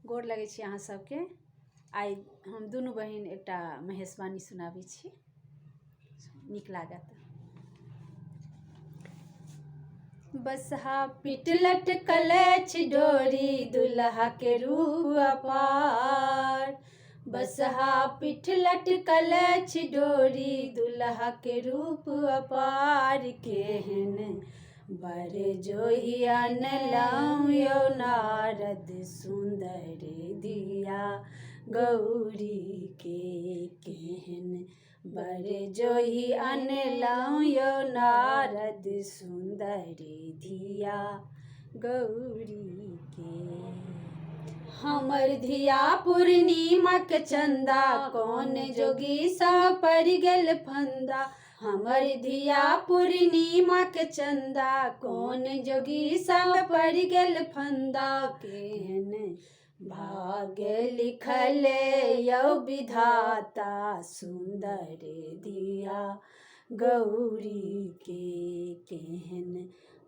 गोर लगै छी अहाँ सबके। आइ हम दुनू बहिन एकटा महेशवाणी सुनाबै छी, नीक लागत। बसहा पीठ लटकल अछि डोरी, दुल्हा के रूप अपार। बसहा पीठ लटकल अछि डोरी, दुल्हा के रूप अपार। केहन बर जोहि अनलहुँ यौ नारद, सुंदर धिया गौरी के। केहन बर जोहि अनलहुँ यौ नारद, सुंदर धिया गौरी के। हमर धिया पूर्णिमाक चंदा, कौन जोगी सा पड़ि गेल फंदा। हमर धिया पूर्णिमाक चंदा, कौन जोगी सा पड़ि गेल फंदा। केहन भाग्य लिखल यौ विधाता, सुंदर धिया गौरी के। केहन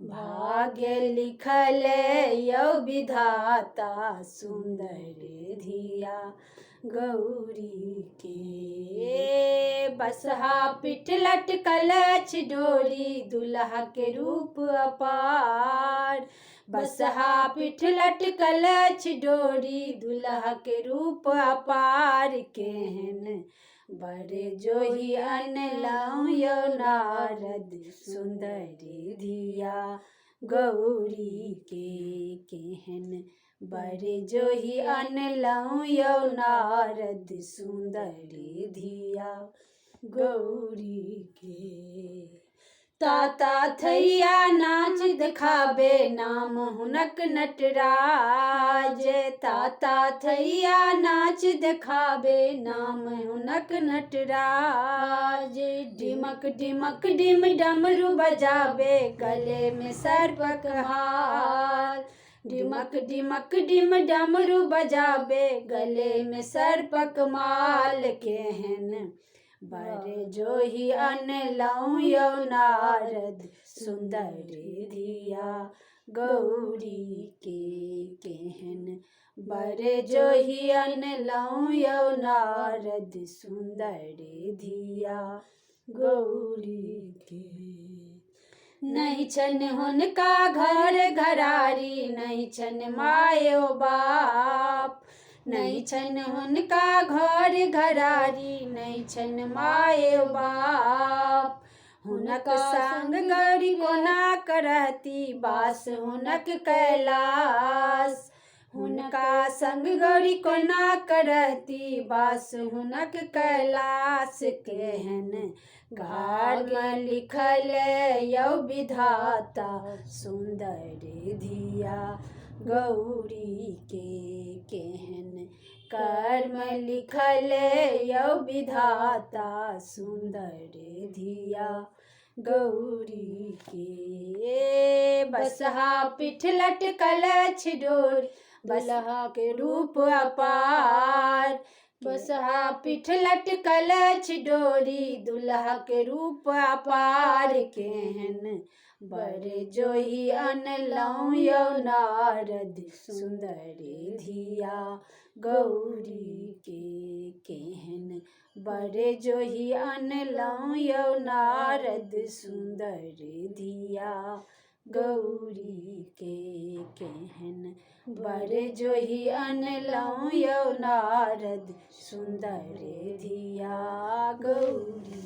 भाग्य लिखल यौ विधाता, सुंदर धिया गौरी के। बसहा पीठ लटकल अछि डोरी, दुल्हा के रूप अपार। बसहा पीठ लटकल अछि डोरी, दुल्हा के रूप अपार। केहन बर जोहि अनलहुँ यौ नारद, सुंदर धिया गौरी के। केहन बर जोहि अनलहुँ यौ नारद, सुंदर धिया गौरी के। ताता थैया नाच देखाबे, नाम हुनक नटराज। ताता थैया नाच देखाबे, नाम हुनक नटराज। डिमक डिमक डिम डमरू बजाबे, गले में सर्पक हार। डिमक डिमक डिम डमरू बजाबे, गले में सर्पक माल। केहन बर जोहि अनलहुँ यौ नारद, सुंदर धिया गौरी के। केहन बर जोहि अनलहुँ यौ नारद, सुंदर धिया गौरी के। नहीं छन हुनका घर घरारी, नहीं छन मायो बाप। नहीं छन हुनका घर घरारी, नहीं छन मायो बाप। हुनक संग गौरी कोना करहती, बास हुनक कैलाश। हुनका संग गौरी कोना करहती, बास हुनक कैलाश। केहन भाग्य लिखल यौ विधाता, सुंदर धिया गौरी के। केहन कर्म लिखल यौ विधाता, सुंदर धिया गौरी के। बसहा पीठ लटकल अछि डोरी, दुल्हा के रूप अपार। बसहा पीठ लटकल अछि डोरी, दुल्हा के रूप अपार। केहन बर जोहि अनलहुँ यौ नारद, सुंदर धिया गौरी के। केहन बर जोहि अनलहुँ यौ नारद, सुंदर धिया गौरी के। केहन बर जोहि अनलहुँ यौ नारद, सुंदर धिया गौरी।